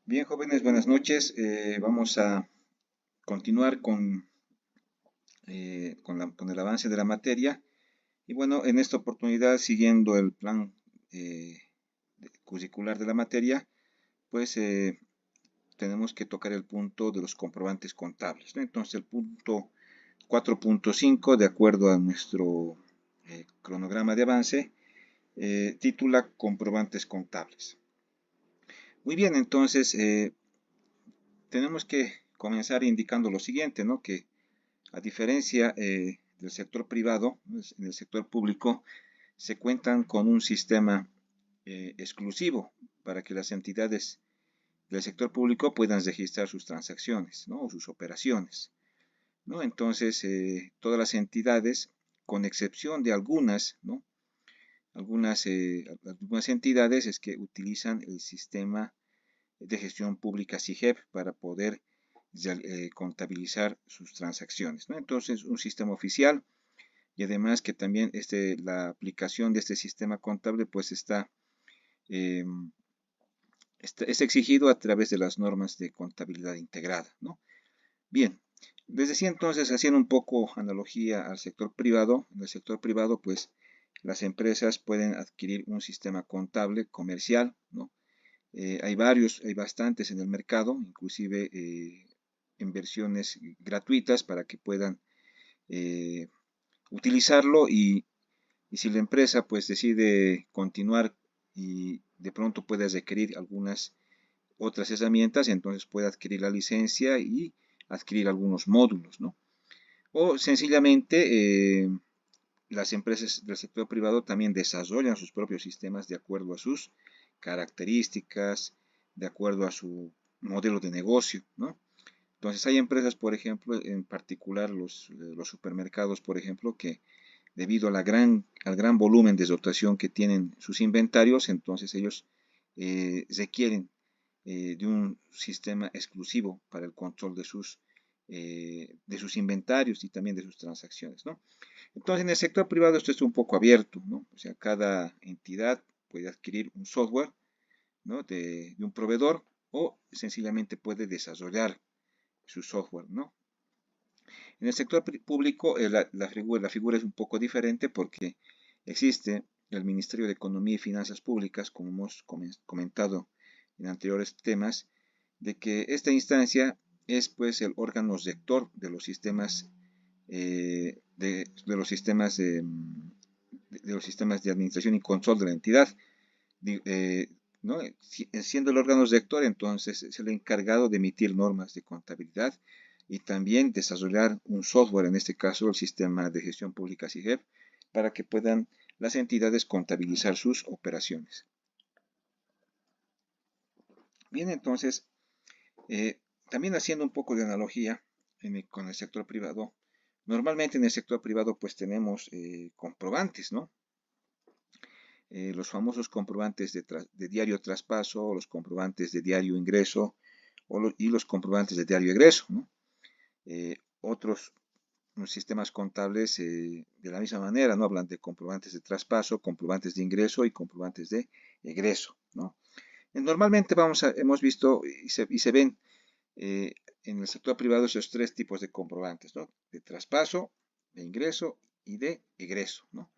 Bien, jóvenes, buenas noches. Vamos a continuar con el avance de la materia. Y bueno, en esta oportunidad, siguiendo el plan curricular de la materia, pues tenemos que tocar el punto de los comprobantes contables, ¿no? Entonces, el punto 4.5, de acuerdo a nuestro cronograma de avance, titula comprobantes contables. Muy bien, entonces tenemos que comenzar indicando lo siguiente, ¿no? Que a diferencia del sector privado, en el sector público se cuentan con un sistema exclusivo para que las entidades del sector público puedan registrar sus transacciones, ¿no? O sus operaciones, ¿no? Entonces, todas las entidades, con excepción de algunas, ¿no? Algunas entidades es que utilizan el sistema de gestión pública SIGEP para poder contabilizar sus transacciones, ¿no? Entonces, un sistema oficial y además que también la aplicación de este sistema contable pues eh, es exigido a través de las normas de contabilidad integrada, ¿no? Bien, les decía entonces, haciendo un poco analogía al sector privado, en el sector privado pues las empresas pueden adquirir un sistema contable comercial, ¿no? Hay bastantes en el mercado, inclusive en versiones gratuitas para que puedan eh, utilizarlo y si la empresa pues decide continuar y de pronto puede requerir algunas otras herramientas, entonces puede adquirir la licencia y adquirir algunos módulos, ¿no? O sencillamente las empresas del sector privado también desarrollan sus propios sistemas de acuerdo a sus características, de acuerdo a su modelo de negocio, ¿no? Entonces hay empresas, por ejemplo, en particular los supermercados, por ejemplo, que debido a al gran volumen de dotación que tienen sus inventarios, entonces ellos requieren de un sistema exclusivo para el control de sus inventarios y también de sus transacciones, ¿no? Entonces, en el sector privado esto es un poco abierto, ¿no? O sea, cada entidad puede adquirir un software, ¿no? De un proveedor o sencillamente puede desarrollar su software, ¿no? En el sector público la figura es un poco diferente porque existe el Ministerio de Economía y Finanzas Públicas, como hemos comentado en anteriores temas, de que esta instancia es pues el órgano rector de los sistemas de los sistemas de administración y control de la entidad, ¿no? Siendo el órgano rector, entonces es el encargado de emitir normas de contabilidad y también desarrollar un software, en este caso el sistema de gestión pública SIGEP, para que puedan las entidades contabilizar sus operaciones. Bien, entonces, también haciendo un poco de analogía con el sector privado, normalmente en el sector privado pues tenemos comprobantes, ¿no? Los famosos comprobantes de diario traspaso, los comprobantes de diario ingreso y los comprobantes de diario egreso, ¿no? Otros sistemas contables de la misma manera, ¿no? Hablan de comprobantes de traspaso, comprobantes de ingreso y comprobantes de egreso, ¿no? Normalmente hemos visto y se ven en el sector privado esos tres tipos de comprobantes, ¿no? De traspaso, de ingreso y de egreso, ¿no?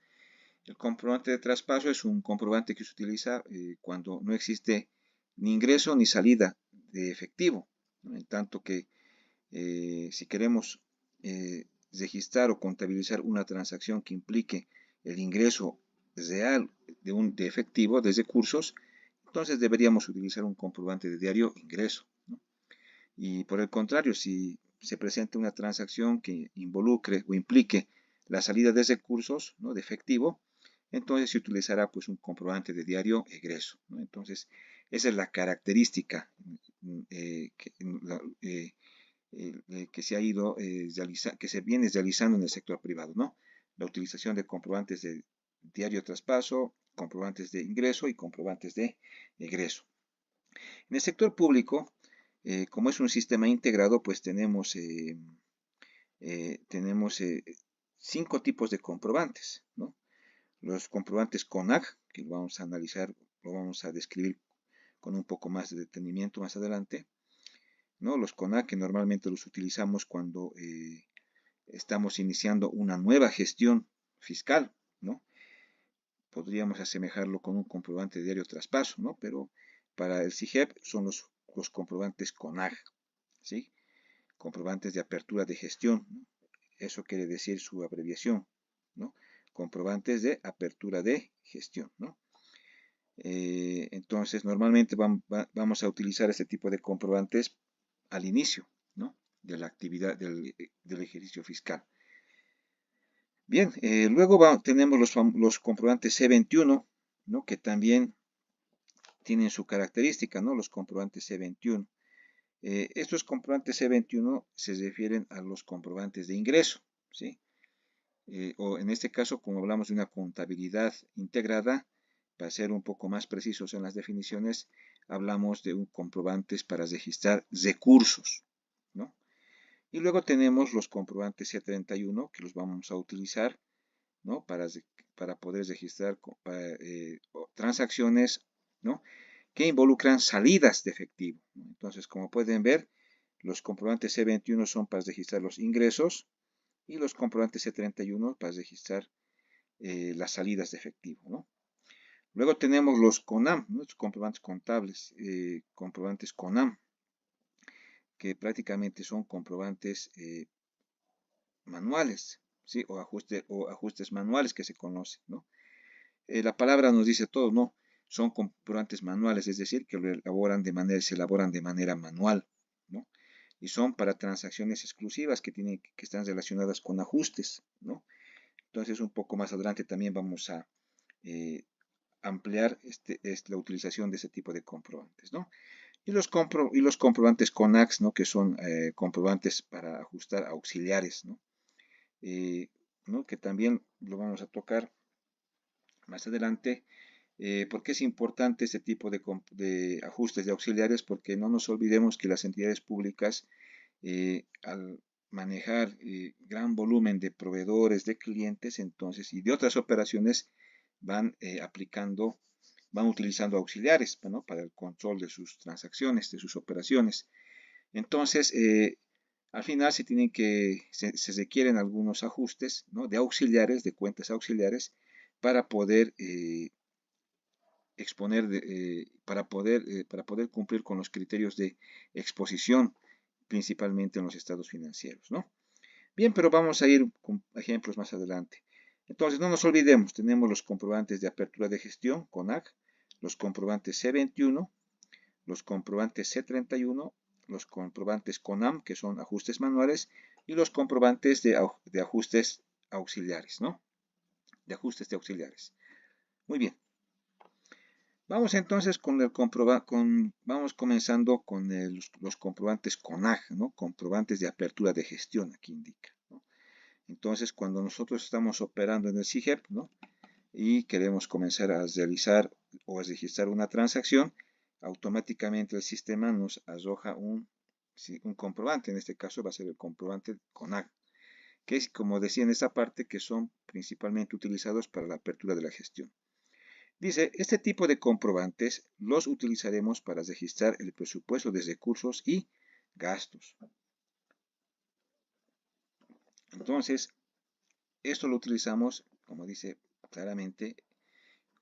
El comprobante de traspaso es un comprobante que se utiliza cuando no existe ni ingreso ni salida de efectivo, ¿no? En tanto que si queremos registrar o contabilizar una transacción que implique el ingreso real de efectivo, de recursos, entonces deberíamos utilizar un comprobante de diario ingreso, ¿no? Y por el contrario, si se presenta una transacción que involucre o implique la salida de recursos, ¿no? De efectivo, entonces se utilizará pues un comprobante de diario egreso, ¿no? Entonces, esa es la característica que, que se ha ido que se viene realizando en el sector privado, ¿no? La utilización de comprobantes de diario traspaso, comprobantes de ingreso y comprobantes de egreso. En el sector público, como es un sistema integrado, pues tenemos 5 tipos de comprobantes, ¿no? Los comprobantes CONAG, que lo vamos a analizar, lo vamos a describir con un poco más de detenimiento más adelante, ¿no? Los CONAC, que normalmente los utilizamos cuando estamos iniciando una nueva gestión fiscal, ¿no? Podríamos asemejarlo con un comprobante de diario traspaso, ¿no? Pero para el SIGEP son los comprobantes CONAG, ¿sí? Comprobantes de apertura de gestión, ¿no? Eso quiere decir su abreviación, ¿no? Comprobantes de apertura de gestión, ¿no? Entonces, normalmente vamos a utilizar este tipo de comprobantes al inicio, ¿no? De la actividad del ejercicio fiscal. Bien, luego tenemos los comprobantes C21, ¿no? Que también tienen su característica, ¿no? Los comprobantes C21. Estos comprobantes C21 se refieren a los comprobantes de ingreso, ¿sí? O en este caso, como hablamos de una contabilidad integrada, para ser un poco más precisos en las definiciones, hablamos de un comprobantes para registrar recursos, ¿no? Y luego tenemos los comprobantes C31 que los vamos a utilizar, ¿no? Para poder registrar transacciones, ¿no? Que involucran salidas de efectivo, ¿no? Entonces, como pueden ver, los comprobantes C21 son para registrar los ingresos y los comprobantes C31 para registrar las salidas de efectivo, ¿no? Luego tenemos los CONAM, ¿no? Los comprobantes contables, comprobantes CONAM, que prácticamente son comprobantes manuales, ¿sí? O ajustes manuales que se conocen, ¿no? La palabra nos dice todo, ¿no? Son comprobantes manuales, es decir, que se elaboran de manera manual, ¿no? Y son para transacciones exclusivas que están relacionadas con ajustes, ¿no? Entonces, un poco más adelante también vamos a ampliar la utilización de ese tipo de comprobantes, ¿no? Y los comprobantes CONAX, ¿no? Que son comprobantes para ajustar auxiliares, ¿no? ¿No? Que también lo vamos a tocar más adelante. ¿Por qué es importante este tipo de ajustes de auxiliares? Porque no nos olvidemos que las entidades públicas, al manejar gran volumen de proveedores, de clientes, entonces, y de otras operaciones, van utilizando auxiliares, ¿no? Para el control de sus transacciones, de sus operaciones. Entonces, al final se requieren algunos ajustes, ¿no? De auxiliares, de cuentas auxiliares, para poder para poder cumplir con los criterios de exposición, principalmente en los estados financieros, ¿no? Bien, pero vamos a ir con ejemplos más adelante. Entonces, no nos olvidemos, tenemos los comprobantes de apertura de gestión, CONAG, los comprobantes C21, los comprobantes C31, los comprobantes CONAM, que son ajustes manuales, y los comprobantes de ajustes auxiliares, ¿no? De ajustes de auxiliares. Muy bien. Vamos entonces vamos comenzando con los comprobantes CONAG, ¿no? Comprobantes de apertura de gestión, aquí indica, ¿no? Entonces, cuando nosotros estamos operando en el SIGEP, ¿no? Y queremos comenzar a realizar o a registrar una transacción, automáticamente el sistema nos arroja un comprobante. En este caso va a ser el comprobante CONAG, que es, como decía en esta parte, que son principalmente utilizados para la apertura de la gestión. Dice, este tipo de comprobantes los utilizaremos para registrar el presupuesto de recursos y gastos. Entonces, esto lo utilizamos, como dice claramente,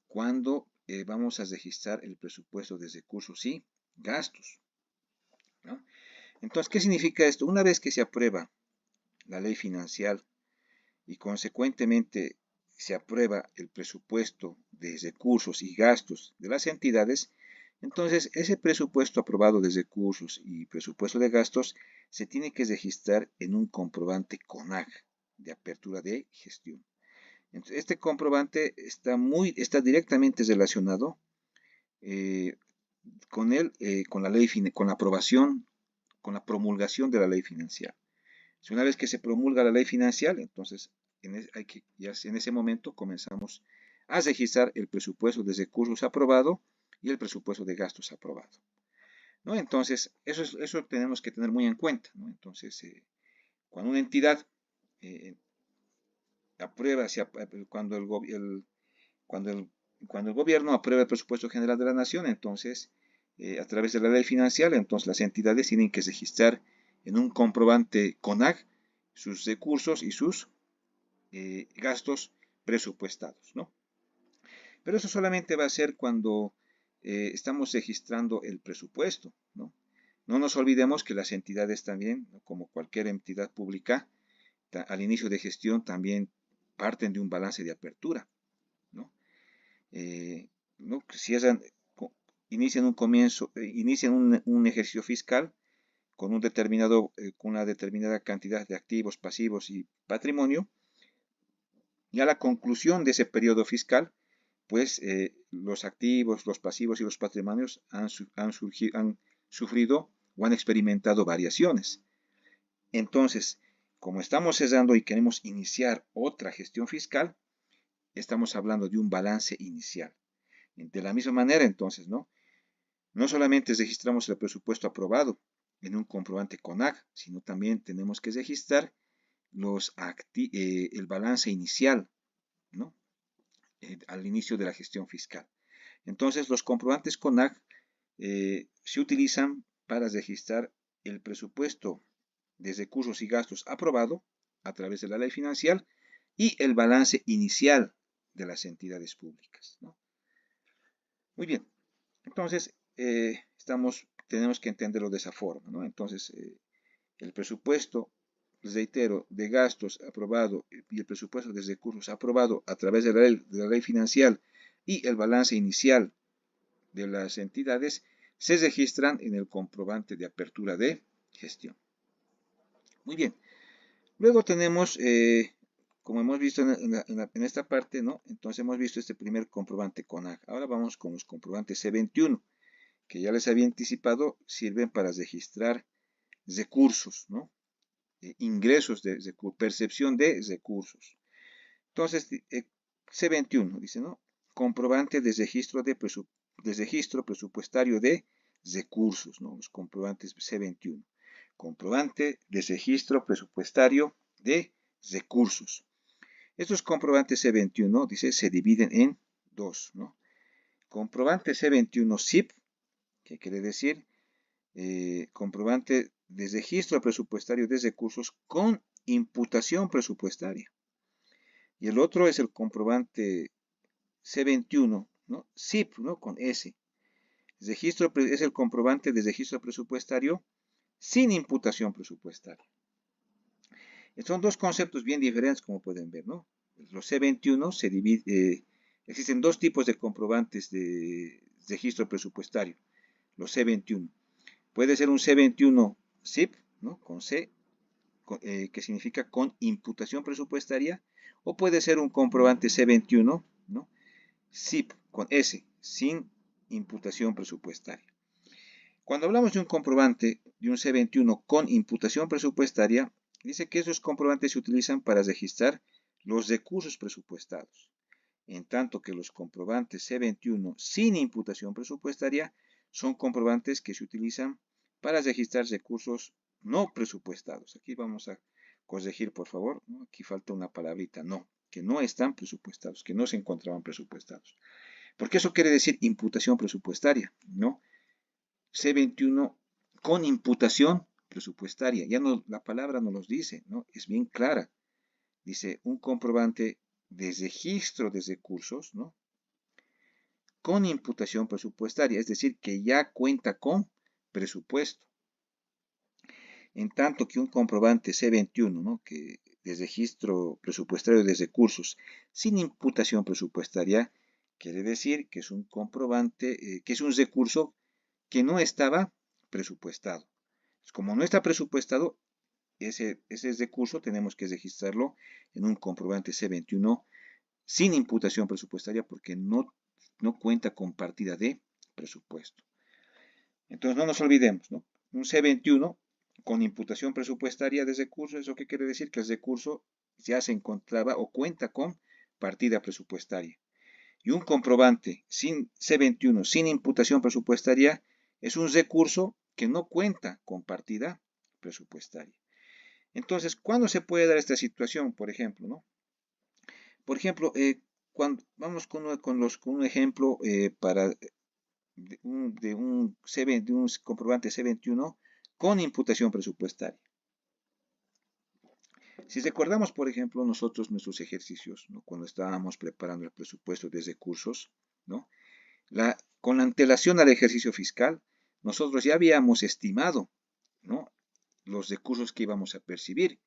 cuando vamos a registrar el presupuesto de recursos y gastos, ¿no? Entonces, ¿qué significa esto? Una vez que se aprueba la ley financiera y consecuentemente se aprueba el presupuesto de recursos y gastos de las entidades, entonces ese presupuesto aprobado de recursos y presupuesto de gastos se tiene que registrar en un comprobante CONAG de apertura de gestión. Entonces, este comprobante está directamente relacionado con la ley, con la aprobación, con la promulgación de la ley financiera. Si una vez que se promulga la ley financiera, entonces ya en ese momento comenzamos a registrar el presupuesto de recursos aprobado y el presupuesto de gastos aprobado, ¿no? Entonces, eso tenemos que tener muy en cuenta, ¿no? Entonces, cuando una entidad aprueba, cuando el gobierno aprueba el presupuesto general de la nación, entonces a través de la ley financiera, entonces las entidades tienen que registrar en un comprobante CONAC sus recursos y sus gastos presupuestados, ¿no? Pero eso solamente va a ser cuando estamos registrando el presupuesto, ¿no? No nos olvidemos que las entidades también, ¿no?, como cualquier entidad pública, al inicio de gestión también parten de un balance de apertura, ¿no? ¿No? Cierran, inician un comienzo, inician un ejercicio fiscal con con una determinada cantidad de activos, pasivos y patrimonio, y a la conclusión de ese periodo fiscal, pues los activos, los pasivos y los patrimonios han sufrido o han experimentado variaciones. Entonces, como estamos cerrando y queremos iniciar otra gestión fiscal, estamos hablando de un balance inicial. De la misma manera, entonces, ¿no? No solamente registramos el presupuesto aprobado en un comprobante CONAC, sino también tenemos que registrar el balance inicial, ¿no? Al inicio de la gestión fiscal. Entonces, los comprobantes CONAC se utilizan para registrar el presupuesto de recursos y gastos aprobado a través de la ley financiera y el balance inicial de las entidades públicas, ¿no? Muy bien, entonces tenemos que entenderlo de esa forma, ¿no? Entonces, el presupuesto, reitero, de gastos aprobado y el presupuesto de recursos aprobado a través de la ley financiera y el balance inicial de las entidades se registran en el comprobante de apertura de gestión. Muy bien. Luego tenemos, como hemos visto en esta parte, ¿no? Entonces hemos visto este primer comprobante CONAC. Ahora vamos con los comprobantes C21, que ya les había anticipado, sirven para registrar recursos, ¿no? Ingresos de percepción de recursos. Entonces, C21 dice, ¿no? Comprobante de registro presupuestario de recursos, ¿no? Los comprobantes C21. Comprobante de registro presupuestario de recursos. Estos comprobantes C21, dice, se dividen en dos, ¿no? Comprobante C21 SIP, que quiere decir comprobante de registro presupuestario de recursos con imputación presupuestaria. Y el otro es el comprobante C21, ¿no? SIP, ¿no? Con S. Es el comprobante de registro presupuestario sin imputación presupuestaria. Son dos conceptos bien diferentes, como pueden ver, ¿no? Los C21 se dividen, existen dos tipos de comprobantes de registro presupuestario, los C21. Puede ser un C21 SIP, ¿no? Con C, que significa con imputación presupuestaria, o puede ser un comprobante C21, ¿no? SIP, con S, sin imputación presupuestaria. Cuando hablamos de un comprobante de un C21 con imputación presupuestaria, dice que esos comprobantes se utilizan para registrar los recursos presupuestados, en tanto que los comprobantes C21 sin imputación presupuestaria son comprobantes que se utilizan para registrar recursos no presupuestados. Aquí vamos a corregir, por favor, ¿no? Aquí falta una palabrita, no, que no están presupuestados, que no se encontraban presupuestados. Porque eso quiere decir imputación presupuestaria, ¿no? C21 con imputación presupuestaria. Ya no, la palabra no los dice, ¿no? Es bien clara. Dice un comprobante de registro de recursos, ¿no? Con imputación presupuestaria, es decir, que ya cuenta con presupuesto. En tanto que un comprobante C21, ¿no? Que de registro presupuestario de recursos sin imputación presupuestaria, quiere decir que es un comprobante, que es un recurso que no estaba presupuestado. Como no está presupuestado, ese recurso tenemos que registrarlo en un comprobante C21 sin imputación presupuestaria porque no cuenta con partida de presupuesto. Entonces no nos olvidemos, ¿no? Un C21 con imputación presupuestaria de recursos, ¿eso qué quiere decir? Que el recurso ya se encontraba o cuenta con partida presupuestaria. Y un comprobante sin C21 sin imputación presupuestaria es un recurso que no cuenta con partida presupuestaria. Entonces, ¿cuándo se puede dar esta situación? Por ejemplo, ¿no? Por ejemplo, cuando vamos con un ejemplo para de un comprobante C21 con imputación presupuestaria. Si recordamos, por ejemplo, nosotros nuestros ejercicios, ¿no? Cuando estábamos preparando el presupuesto de recursos, ¿no? Con la antelación al ejercicio fiscal, nosotros ya habíamos estimado, ¿no? Los recursos que íbamos a percibir.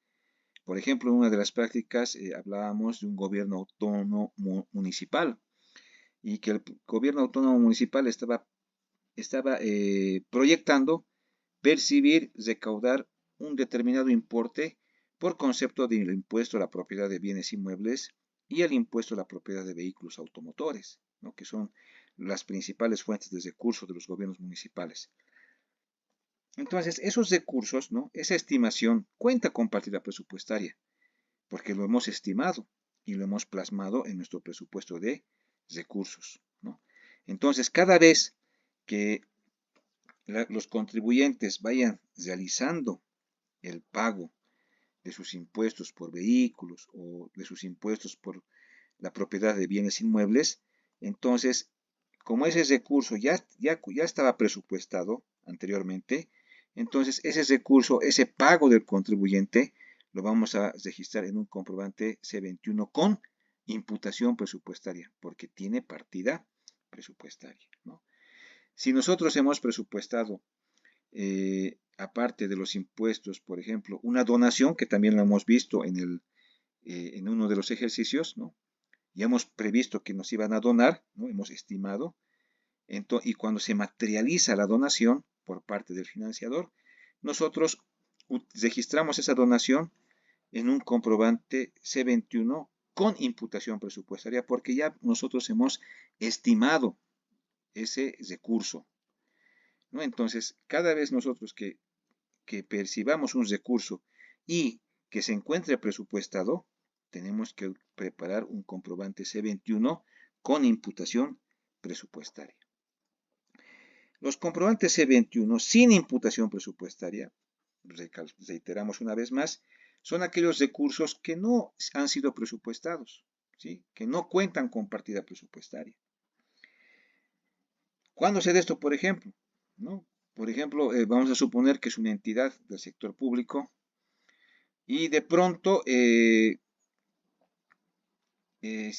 Por ejemplo, en una de las prácticas hablábamos de un gobierno autónomo municipal y que el gobierno autónomo municipal estaba proyectando percibir, recaudar un determinado importe por concepto del impuesto a la propiedad de bienes inmuebles y el impuesto a la propiedad de vehículos automotores, ¿no? Que son las principales fuentes de recursos de los gobiernos municipales. Entonces, esos recursos, ¿no? Esa estimación cuenta con partida presupuestaria, porque lo hemos estimado y lo hemos plasmado en nuestro presupuesto de recursos, ¿no? Entonces, cada vez que los contribuyentes vayan realizando el pago de sus impuestos por vehículos o de sus impuestos por la propiedad de bienes inmuebles, entonces, como ese recurso ya estaba presupuestado anteriormente, entonces ese recurso, ese pago del contribuyente, lo vamos a registrar en un comprobante C21 con imputación presupuestaria, porque tiene partida presupuestaria, ¿no? Si nosotros hemos presupuestado, aparte de los impuestos, por ejemplo, una donación, que también lo hemos visto en uno de los ejercicios, ¿no? Ya hemos previsto que nos iban a donar, ¿no? Hemos estimado, y cuando se materializa la donación por parte del financiador, nosotros registramos esa donación en un comprobante C21 con imputación presupuestaria, porque ya nosotros hemos estimado ese recurso, ¿no? Entonces, cada vez nosotros que percibamos un recurso y que se encuentre presupuestado, tenemos que preparar un comprobante C21 con imputación presupuestaria. Los comprobantes C21 sin imputación presupuestaria, reiteramos una vez más, son aquellos recursos que no han sido presupuestados, ¿sí? Que no cuentan con partida presupuestaria. ¿Cuándo se da esto, por ejemplo? ¿No? Por ejemplo, vamos a suponer que es una entidad del sector público y de pronto se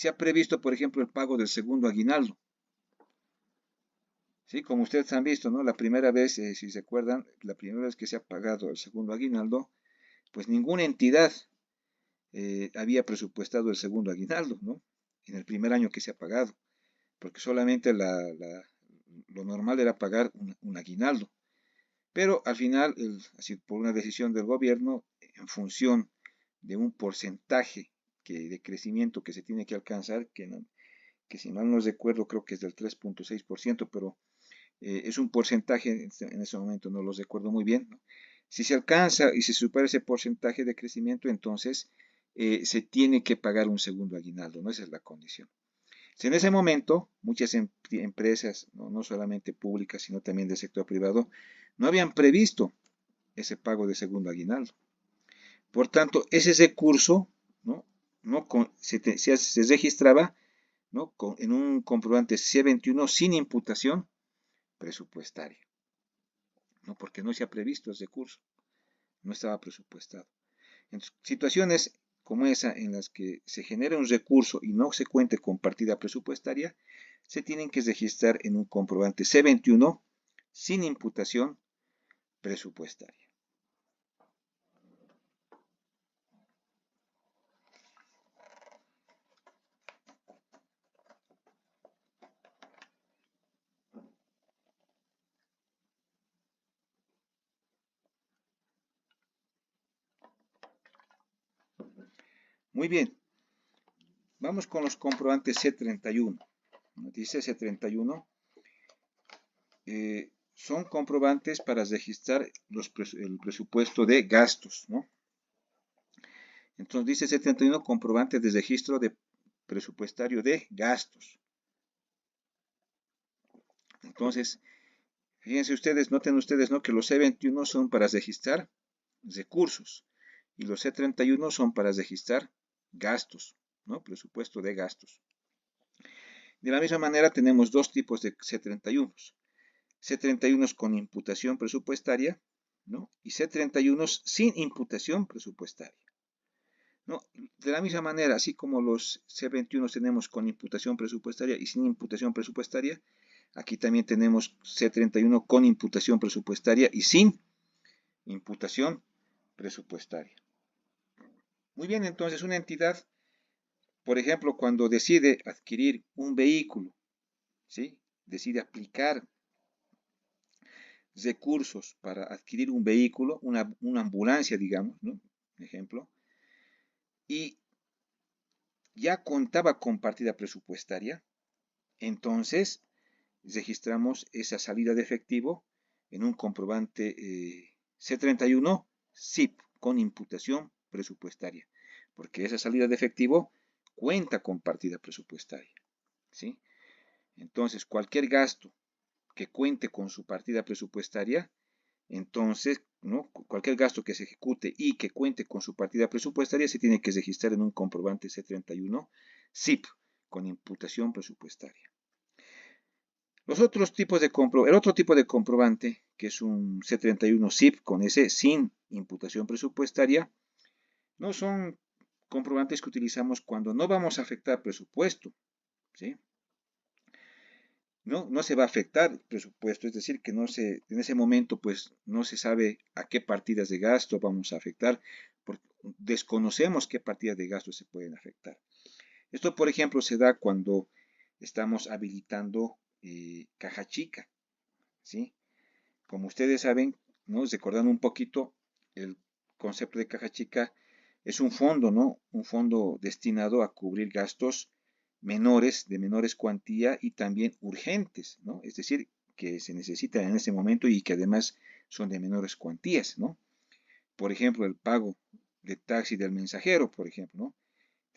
ha previsto, por ejemplo, el pago del segundo aguinaldo. ¿Sí? Como ustedes han visto, ¿no? La primera vez, si se acuerdan, la primera vez que se ha pagado el segundo aguinaldo, pues ninguna entidad había presupuestado el segundo aguinaldo, ¿no? En el primer año que se ha pagado, porque solamente lo normal era pagar un aguinaldo. Pero al final, así por una decisión del gobierno, en función de un porcentaje de crecimiento que se tiene que alcanzar, que si mal no recuerdo creo que es del 3.6%, pero es un porcentaje, en ese momento no lo recuerdo muy bien, ¿no? Si se alcanza y se supera ese porcentaje de crecimiento, entonces se tiene que pagar un segundo aguinaldo, ¿no? Esa es la condición. En ese momento, muchas empresas, no solamente públicas, sino también del sector privado, no habían previsto ese pago de segundo aguinaldo. Por tanto, ese recurso, ¿no? Se registraba, ¿no? En un comprobante C21 sin imputación presupuestaria, ¿no? Porque no se ha previsto ese recurso, no estaba presupuestado. En situaciones como esa, en las que se genera un recurso y no se cuente con partida presupuestaria, se tienen que registrar en un comprobante C21 sin imputación presupuestaria. Muy bien, vamos con los comprobantes C31. Dice C31, son comprobantes para registrar el presupuesto de gastos, ¿no? Entonces dice C31, comprobante de registro de presupuestario de gastos. Entonces, fíjense ustedes, noten ustedes, ¿no? Que los C21 son para registrar recursos y los C31 son para registrar gastos, ¿no? Presupuesto de gastos. De la misma manera tenemos dos tipos de C31. C31 con imputación presupuestaria, ¿no? Y C31 sin imputación presupuestaria, ¿no? De la misma manera, así como los C21 tenemos con imputación presupuestaria y sin imputación presupuestaria, aquí también tenemos C31 con imputación presupuestaria y sin imputación presupuestaria. Muy bien, entonces una entidad, por ejemplo, cuando decide adquirir un vehículo, ¿sí? Decide aplicar recursos para adquirir un vehículo, una ambulancia, digamos, ¿no? Ejemplo, y ya contaba con partida presupuestaria, entonces registramos esa salida de efectivo en un comprobante C31 SIP con imputación presupuestaria, porque esa salida de efectivo cuenta con partida presupuestaria, ¿sí? Entonces, cualquier gasto que cuente con su partida presupuestaria, entonces, ¿no? Cualquier gasto que se ejecute y que cuente con su partida presupuestaria se tiene que registrar en un comprobante C31 SIP con imputación presupuestaria. Los otros tipos de el otro tipo de comprobante, que es un C31 SIP con ese sin imputación presupuestaria, no son comprobantes que utilizamos cuando no vamos a afectar presupuesto, ¿sí? No se va a afectar el presupuesto, es decir, que en ese momento pues no se sabe a qué partidas de gasto vamos a afectar, porque desconocemos qué partidas de gasto se pueden afectar. Esto, por ejemplo, se da cuando estamos habilitando caja chica, ¿sí? Como ustedes saben, ¿no? Recordando un poquito, el concepto de caja chica es un fondo, ¿no? Un fondo destinado a cubrir gastos menores, de menores cuantía y también urgentes, ¿no? Es decir, que se necesitan en ese momento y que además son de menores cuantías, ¿no? Por ejemplo, el pago de taxi del mensajero, por ejemplo,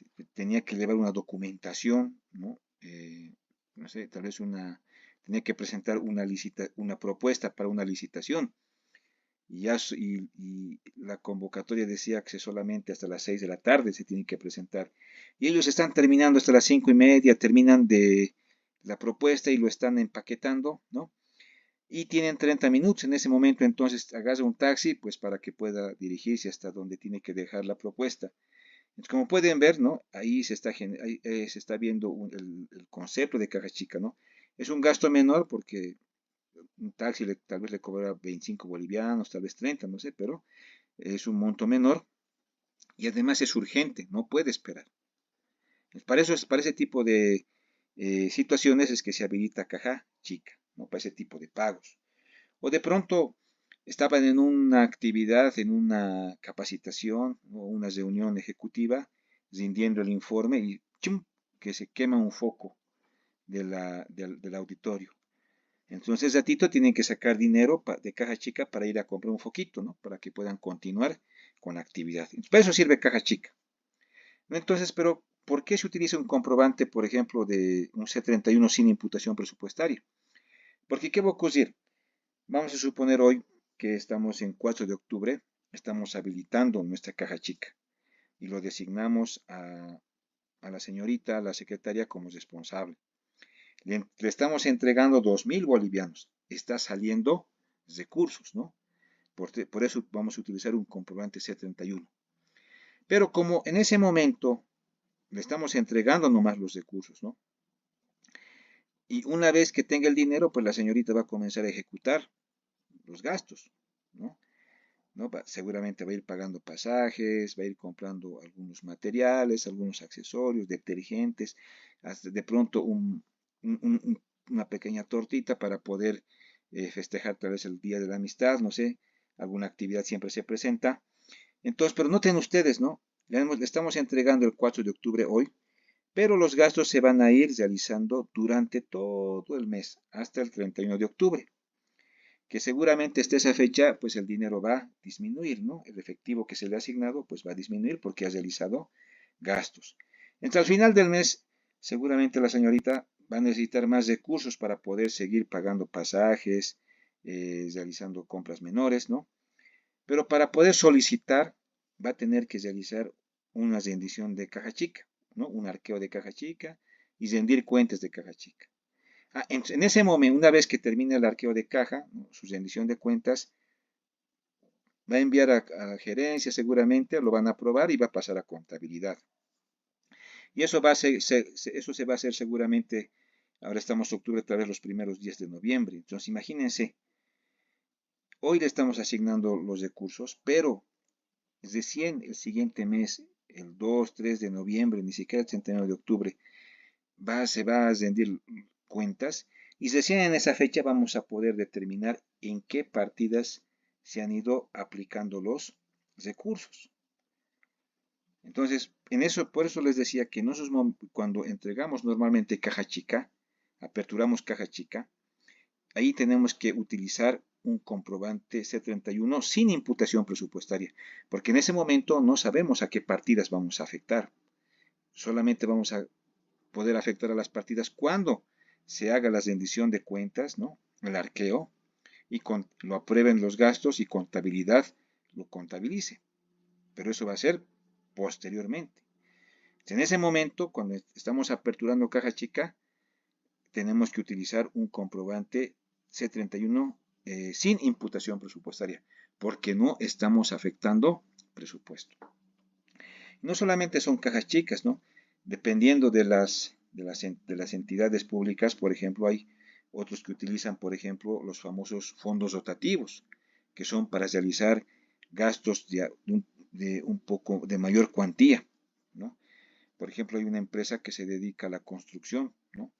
¿no? Tenía que llevar una documentación, ¿no? No sé, tal vez tenía que presentar una propuesta para una licitación y la convocatoria decía que solamente hasta las 6 de la tarde se tiene que presentar. Y ellos están terminando hasta las 5:30, terminan de la propuesta y lo están empaquetando, ¿no? Y tienen 30 minutos en ese momento, entonces agarra un taxi, pues para que pueda dirigirse hasta donde tiene que dejar la propuesta. Entonces, como pueden ver, ¿no? Ahí se está viendo el concepto de caja chica, ¿no? Es un gasto menor porque un taxi tal vez le cobra 25 bolivianos, tal vez 30, no sé, pero es un monto menor y además es urgente, no puede esperar. Para ese tipo de situaciones es que se habilita caja chica, ¿no? Para ese tipo de pagos. O de pronto estaban en una actividad, en una capacitación o una reunión ejecutiva, rindiendo el informe y ¡chum! Que se quema un foco del auditorio. Entonces, ratito tienen que sacar dinero de caja chica para ir a comprar un foquito, ¿no? Para que puedan continuar con la actividad. Para eso sirve caja chica. Entonces, pero ¿por qué se utiliza un comprobante, por ejemplo, de un C31 sin imputación presupuestaria? Porque, ¿qué va a ocurrir? Vamos a suponer hoy que estamos en 4 de octubre, estamos habilitando nuestra caja chica y lo designamos a la señorita, a la secretaria, como responsable. Le estamos entregando 2.000 bolivianos. Está saliendo recursos, ¿no? Por eso vamos a utilizar un comprobante C31. Pero como en ese momento le estamos entregando nomás los recursos, ¿no? Y una vez que tenga el dinero, pues la señorita va a comenzar a ejecutar los gastos, ¿no? Seguramente va a ir pagando pasajes, va a ir comprando algunos materiales, algunos accesorios, detergentes, hasta de pronto una pequeña tortita para poder festejar tal vez el Día de la Amistad, no sé, alguna actividad siempre se presenta. Entonces, pero noten ustedes, ¿no? Le estamos entregando el 4 de octubre hoy, pero los gastos se van a ir realizando durante todo el mes, hasta el 31 de octubre que seguramente hasta esa fecha, pues el dinero va a disminuir, ¿no? El efectivo que se le ha asignado, pues va a disminuir porque ha realizado gastos. Entonces, al final del mes, seguramente la señorita va a necesitar más recursos para poder seguir pagando pasajes, realizando compras menores, ¿no? Pero para poder solicitar, va a tener que realizar una rendición de caja chica, ¿no? Un arqueo de caja chica y rendir cuentas de caja chica. En ese momento, una vez que termine el arqueo de caja, ¿no? Su rendición de cuentas, va a enviar a gerencia seguramente, lo van a aprobar y va a pasar a contabilidad. Y eso eso se va a hacer seguramente, ahora estamos en octubre, tal vez los primeros días de noviembre. Entonces, imagínense, hoy le estamos asignando los recursos, pero recién el siguiente mes, el 2, 3 de noviembre, ni siquiera el 31 de octubre, se va a rendir cuentas y recién en esa fecha vamos a poder determinar en qué partidas se han ido aplicando los recursos. Entonces, por eso les decía que nosotros cuando entregamos normalmente caja chica, aperturamos caja chica, ahí tenemos que utilizar un comprobante C31 sin imputación presupuestaria, porque en ese momento no sabemos a qué partidas vamos a afectar. Solamente vamos a poder afectar a las partidas cuando se haga la rendición de cuentas, ¿no? El arqueo, y lo aprueben los gastos y contabilidad lo contabilice. Pero eso va a ser posteriormente. En ese momento, cuando estamos aperturando caja chica, tenemos que utilizar un comprobante C31 sin imputación presupuestaria, porque no estamos afectando presupuesto. No solamente son cajas chicas, ¿no? Dependiendo de las entidades públicas, por ejemplo, hay otros que utilizan, por ejemplo, los famosos fondos rotativos, que son para realizar gastos de un poco de mayor cuantía, ¿no? Por ejemplo, hay una empresa que se dedica a la construcción, ¿no?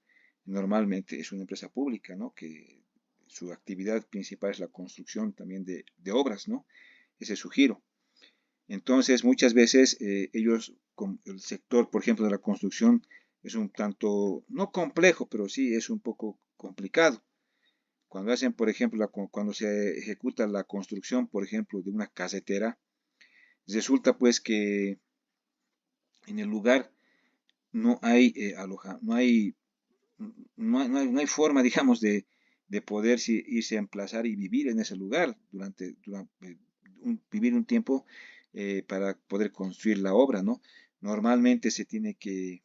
Normalmente es una empresa pública, ¿no? Que su actividad principal es la construcción también de obras, ¿no? Ese es su giro. Entonces, muchas veces ellos, con el sector, por ejemplo, de la construcción, es un tanto, no complejo, pero sí es un poco complicado. Cuando hacen, por ejemplo, cuando se ejecuta la construcción, por ejemplo, de una carretera, resulta pues que en el lugar no hay no hay forma, digamos, de poder irse a emplazar y vivir en ese lugar durante vivir un tiempo para poder construir la obra, ¿no? Normalmente se tiene que,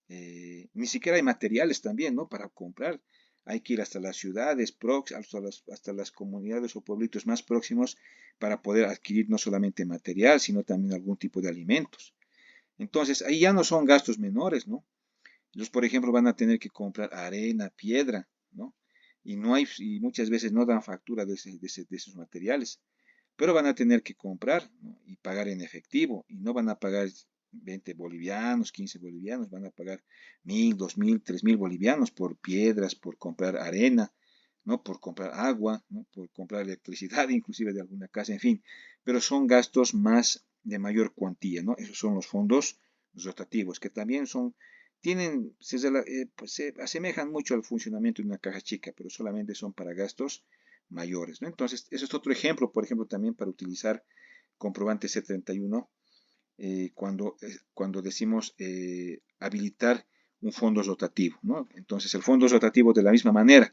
ni siquiera hay materiales también, ¿no? Para comprar. Hay que ir hasta las ciudades, hasta las comunidades o pueblitos más próximos para poder adquirir no solamente material, sino también algún tipo de alimentos. Entonces, ahí ya no son gastos menores, ¿no? Ellos, por ejemplo, van a tener que comprar arena, piedra, ¿no? Y muchas veces no dan factura de esos materiales, pero van a tener que comprar, ¿no? Y pagar en efectivo, y no van a pagar 20 bolivianos, 15 bolivianos, van a pagar 1000, 2000, 3000 bolivianos por piedras, por comprar arena, ¿no? Por comprar agua, ¿no? Por comprar electricidad, inclusive de alguna casa, en fin, pero son gastos más de mayor cuantía, ¿no? Esos son los fondos rotativos, que también pues se asemejan mucho al funcionamiento de una caja chica, pero solamente son para gastos mayores, ¿no? Entonces, eso es otro ejemplo, por ejemplo, también para utilizar comprobante C31 cuando decimos habilitar un fondo rotativo, ¿no? Entonces, el fondo rotativo de la misma manera.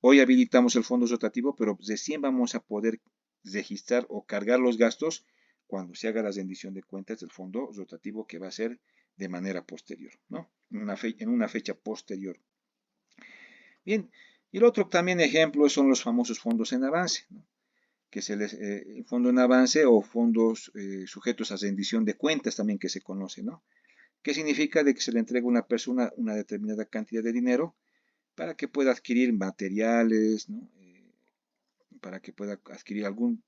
Hoy habilitamos el fondo rotativo, pero recién vamos a poder registrar o cargar los gastos cuando se haga la rendición de cuentas del fondo rotativo que va a ser de manera posterior, ¿no? En una fecha posterior. Bien, y el otro también ejemplo son los famosos fondos en avance, ¿no? Que fondo en avance o fondos sujetos a rendición de cuentas también que se conoce, ¿no? ¿Qué significa? De que se le entrega a una persona una determinada cantidad de dinero para que pueda adquirir materiales, ¿no? Para que pueda adquirir algún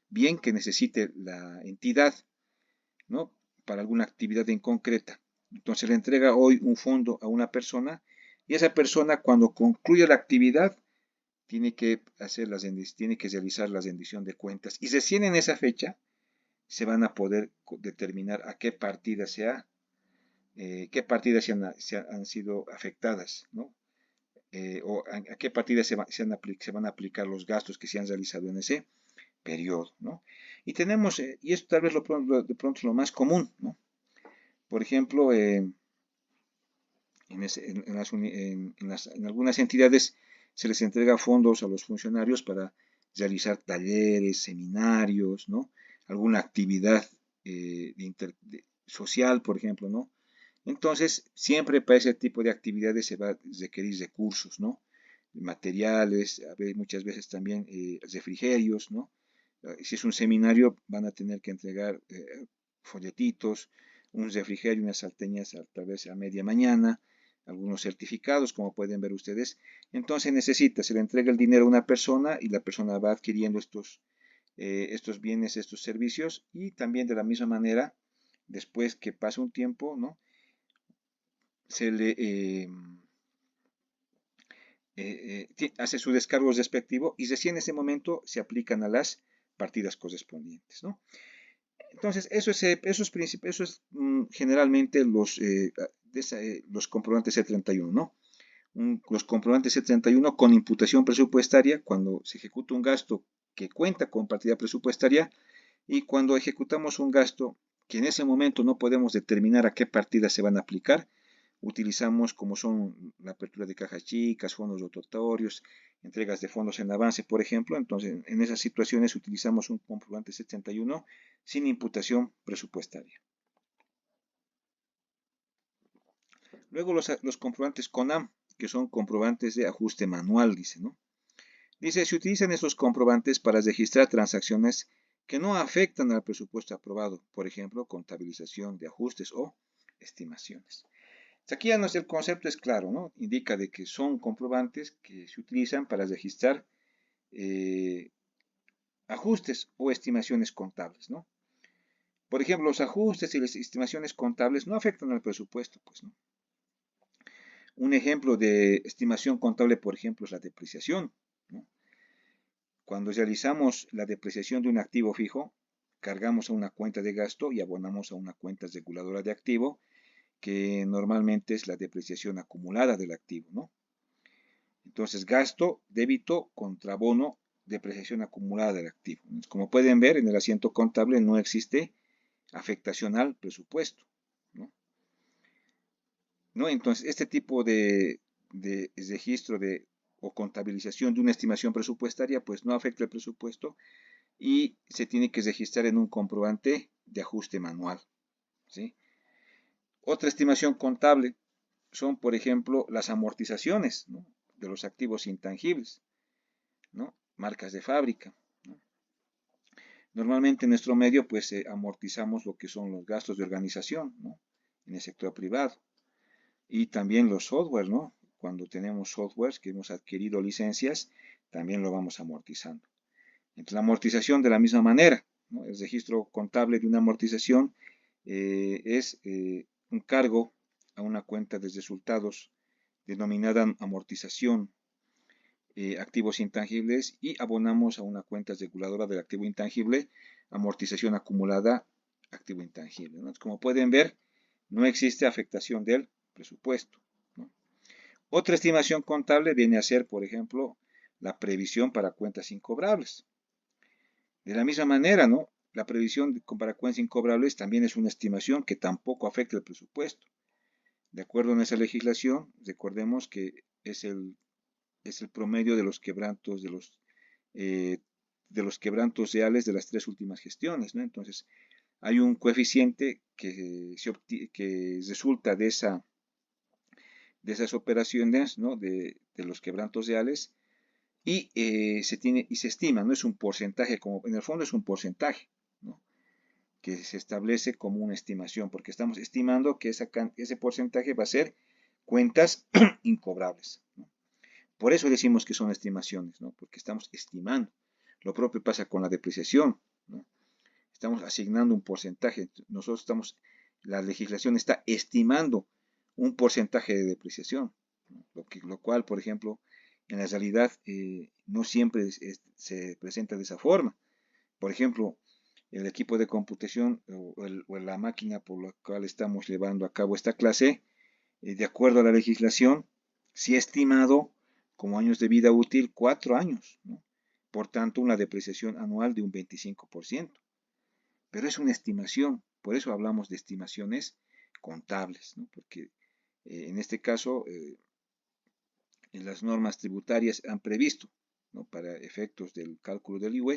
bien que necesite la entidad, ¿no? Para alguna actividad en concreta. Entonces le entrega hoy un fondo a una persona y esa persona cuando concluye la actividad tiene que realizar la rendición de cuentas y recién en esa fecha se van a poder determinar a qué partidas han sido afectadas, ¿no? O a qué partidas se van a aplicar los gastos que se han realizado en ese periodo, ¿no? Y esto tal vez de pronto es lo más común, ¿no? Por ejemplo, en algunas entidades se les entrega fondos a los funcionarios para realizar talleres, seminarios, ¿no? Alguna actividad social, por ejemplo, ¿no? Entonces, siempre para ese tipo de actividades se va a requerir recursos, ¿no? materiales, muchas veces también refrigerios, ¿no? Si es un seminario, van a tener que entregar folletitos, un refrigerio, unas salteñas tal vez a media mañana, algunos certificados, como pueden ver ustedes. Entonces se le entrega el dinero a una persona y la persona va adquiriendo estos bienes, estos servicios, y también de la misma manera, después que pasa un tiempo, ¿no? Se le hace su descargo respectivo y recién en ese momento se aplican a las partidas correspondientes, ¿no? Entonces, eso es generalmente los comprobantes C31, ¿no? Los comprobantes C31 con imputación presupuestaria, cuando se ejecuta un gasto que cuenta con partida presupuestaria, y cuando ejecutamos un gasto que en ese momento no podemos determinar a qué partidas se van a aplicar, utilizamos como son la apertura de cajas chicas, fondos rotatorios, entregas de fondos en avance, por ejemplo. Entonces, en esas situaciones utilizamos un comprobante 71 sin imputación presupuestaria. Luego los comprobantes CONAM, que son comprobantes de ajuste manual, dice, ¿no? Dice, se utilizan estos comprobantes para registrar transacciones que no afectan al presupuesto aprobado, por ejemplo, contabilización de ajustes o estimaciones. Aquí ya el concepto es claro, ¿no? Indica de que son comprobantes que se utilizan para registrar ajustes o estimaciones contables, ¿no? Por ejemplo, los ajustes y las estimaciones contables no afectan al presupuesto, pues, ¿no? Un ejemplo de estimación contable, por ejemplo, es la depreciación, ¿no? Cuando realizamos la depreciación de un activo fijo, cargamos a una cuenta de gasto y abonamos a una cuenta reguladora de activo, que normalmente es la depreciación acumulada del activo, ¿no? Entonces, gasto, débito contra bono, depreciación acumulada del activo. Como pueden ver, en el asiento contable no existe afectación al presupuesto, ¿no? Entonces, este tipo de registro o contabilización de una estimación presupuestaria, pues no afecta el presupuesto y se tiene que registrar en un comprobante de ajuste manual, ¿sí? Otra estimación contable son, por ejemplo, las amortizaciones, ¿no?, de los activos intangibles, ¿no?, marcas de fábrica, ¿no? Normalmente en nuestro medio, pues amortizamos lo que son los gastos de organización, ¿no?, en el sector privado. Y también los softwares, ¿no? Cuando tenemos softwares que hemos adquirido licencias, también lo vamos amortizando. Entonces, la amortización de la misma manera, ¿no? El registro contable de una amortización es un cargo a una cuenta de resultados denominada amortización activos intangibles, y abonamos a una cuenta reguladora del activo intangible, amortización acumulada activo intangible, ¿no? Como pueden ver, no existe afectación del presupuesto, ¿no? Otra estimación contable viene a ser, por ejemplo, la previsión para cuentas incobrables. De la misma manera, ¿no?, la previsión para cuentas incobrables también es una estimación que tampoco afecta el presupuesto. De acuerdo a nuestra legislación, recordemos que es el promedio de los quebrantos reales de las 3 últimas gestiones, ¿no? Entonces, hay un coeficiente que resulta de esas operaciones, ¿no?, de los quebrantos reales, y se estima, no es un porcentaje, como en el fondo es un porcentaje, ¿no?, que se establece como una estimación, porque estamos estimando que ese porcentaje va a ser cuentas incobrables, ¿no? Por eso decimos que son estimaciones, ¿no?, porque estamos estimando. Lo propio pasa con la depreciación, ¿no? Estamos asignando un porcentaje. La legislación está estimando un porcentaje de depreciación, ¿no? Lo cual, por ejemplo, en la realidad no siempre se presenta de esa forma. Por ejemplo, el equipo de computación o la máquina por la cual estamos llevando a cabo esta clase, de acuerdo a la legislación, se ha estimado como años de vida útil 4 años, ¿no? Por tanto, una depreciación anual de un 25%. Pero es una estimación, por eso hablamos de estimaciones contables, ¿no? Porque en este caso en las normas tributarias han previsto, ¿no?, para efectos del cálculo del IVA,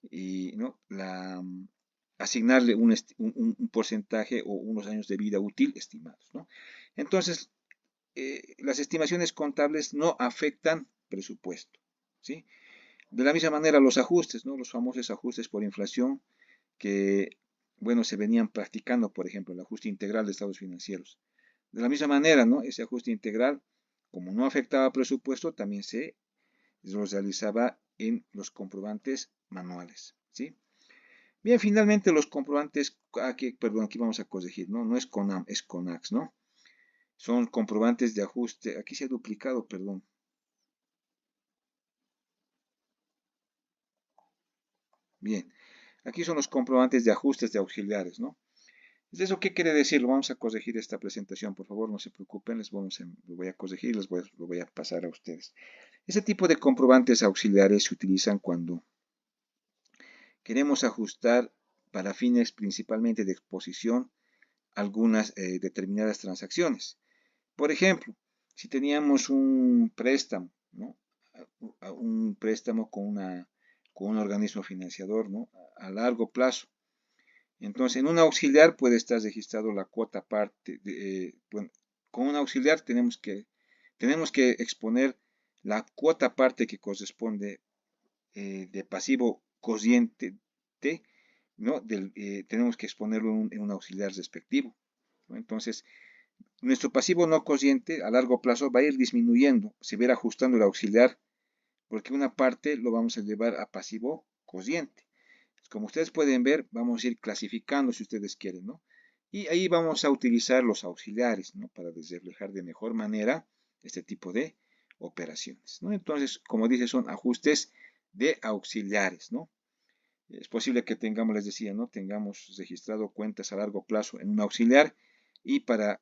y, ¿no?, asignarle un porcentaje o unos años de vida útil estimados, ¿no? Entonces, las estimaciones contables no afectan presupuesto, ¿sí? De la misma manera los ajustes, ¿no? Los famosos ajustes por inflación que, bueno, se venían practicando, por ejemplo, el ajuste integral de estados financieros. De la misma manera, ¿no? Ese ajuste integral, como no afectaba presupuesto, también se realizaba en los comprobantes manuales, ¿sí? Bien, finalmente los comprobantes, perdón, aquí vamos a corregir, ¿no? No es CONAM, es CONAX, ¿no? Son comprobantes de ajuste, aquí se ha duplicado, perdón. Bien, aquí son los comprobantes de ajustes de auxiliares, ¿no? ¿Eso qué quiere decir? Lo vamos a corregir esta presentación, por favor, no se preocupen, lo voy a corregir, lo voy a pasar a ustedes. Ese tipo de comprobantes auxiliares se utilizan cuando queremos ajustar para fines principalmente de exposición algunas determinadas transacciones. Por ejemplo, si teníamos un préstamo, ¿no? Un préstamo con un organismo financiador, ¿no? A largo plazo. Entonces, en un auxiliar puede estar registrado la cuota parte. Bueno, con un auxiliar tenemos que exponer la cuota parte que corresponde de pasivo cociente de, ¿no? Tenemos que exponerlo en un auxiliar respectivo, ¿no? Entonces, nuestro pasivo no cociente a largo plazo va a ir disminuyendo, se va a ir ajustando el auxiliar, porque una parte lo vamos a llevar a pasivo cociente. Como ustedes pueden ver, vamos a ir clasificando si ustedes quieren, ¿no? Y ahí vamos a utilizar los auxiliares, ¿no? Para reflejar de mejor manera este tipo de operaciones, ¿no? Entonces, como dice, son ajustes de auxiliares, ¿no? Es posible que tengamos, les decía, ¿no? Tengamos registrado cuentas a largo plazo en un auxiliar y para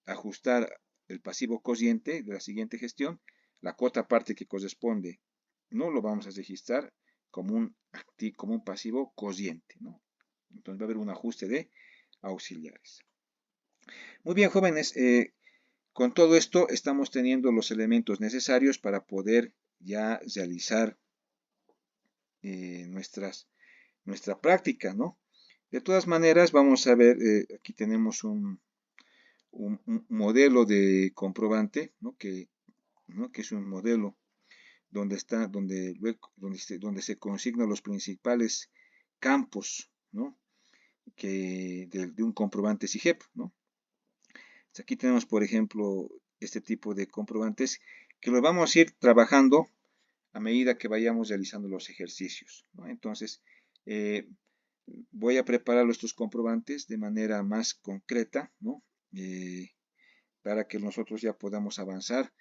ajustar el pasivo cociente de la siguiente gestión, la cuota parte que corresponde, no lo vamos a registrar como un pasivo cociente, ¿no? Entonces va a haber un ajuste de auxiliares. Muy bien, jóvenes, con todo esto estamos teniendo los elementos necesarios para poder ya realizar nuestra práctica, ¿no? De todas maneras, vamos a ver, aquí tenemos un modelo de comprobante, ¿no? Que es un modelo donde se consignan los principales campos, ¿no? De un comprobante SIGEP, ¿no? Aquí tenemos, por ejemplo, este tipo de comprobantes que los vamos a ir trabajando a medida que vayamos realizando los ejercicios, ¿no? Entonces, voy a preparar estos comprobantes de manera más concreta, ¿no? Para que nosotros ya podamos avanzar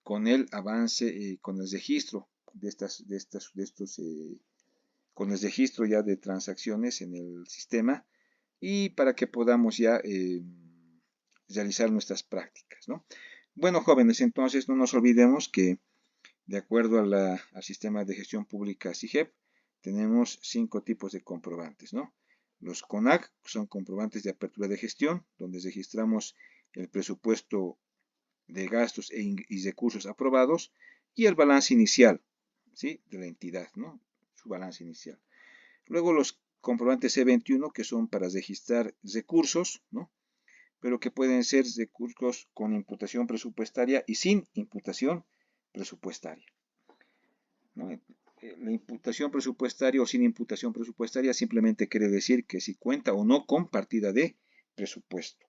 con el avance, con el registro con el registro ya de transacciones en el sistema y para que podamos ya realizar nuestras prácticas, ¿no? Bueno, jóvenes, entonces no nos olvidemos que de acuerdo al sistema de gestión pública SIGEP, tenemos 5 tipos de comprobantes, ¿no? Los CONAC son comprobantes de apertura de gestión, donde registramos el presupuesto de gastos y recursos aprobados y el balance inicial, ¿sí? De la entidad, ¿no? Su balance inicial. Luego los comprobantes C21, que son para registrar recursos, ¿no? Pero que pueden ser recursos con imputación presupuestaria y sin imputación presupuestaria, ¿no? La imputación presupuestaria o sin imputación presupuestaria simplemente quiere decir que si cuenta o no con partida de presupuesto.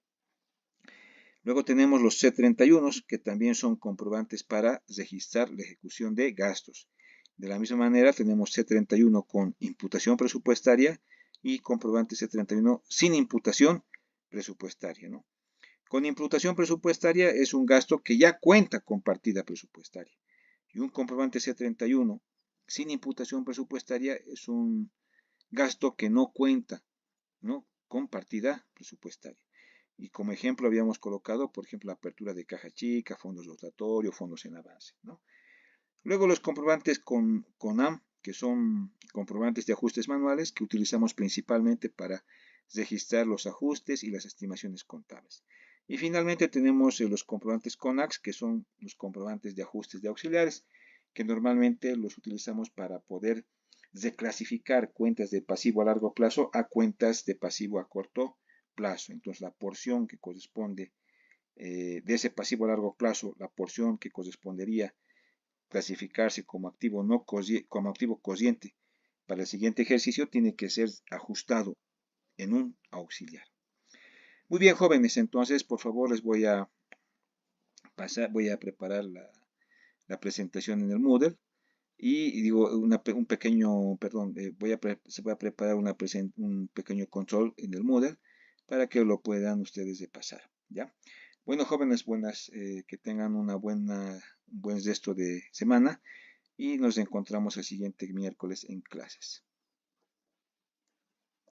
Luego tenemos los C31, que también son comprobantes para registrar la ejecución de gastos. De la misma manera tenemos C31 con imputación presupuestaria y comprobante C31 sin imputación presupuestaria, ¿no? Con imputación presupuestaria es un gasto que ya cuenta con partida presupuestaria. Y un comprobante C31 sin imputación presupuestaria es un gasto que no cuenta, ¿no? Con partida presupuestaria. Y como ejemplo habíamos colocado, por ejemplo, la apertura de caja chica, fondos rotatorios, fondos en avance, ¿no? Luego los comprobantes con CONAM, que son comprobantes de ajustes manuales que utilizamos principalmente para registrar los ajustes y las estimaciones contables. Y finalmente tenemos los comprobantes CONAX, que son los comprobantes de ajustes de auxiliares, que normalmente los utilizamos para poder reclasificar cuentas de pasivo a largo plazo a cuentas de pasivo a corto plazo. Entonces la porción que corresponde de ese pasivo a largo plazo, la porción que correspondería clasificarse como activo, no como activo cociente para el siguiente ejercicio tiene que ser ajustado en un auxiliar. Muy bien, jóvenes, entonces por favor les voy a preparar la presentación en el Moodle y digo un pequeño, perdón, se va a preparar un pequeño control en el Moodle para que lo puedan ustedes pasar, ¿ya? Bueno, jóvenes, que tengan un buen resto de semana y nos encontramos el siguiente miércoles en clases.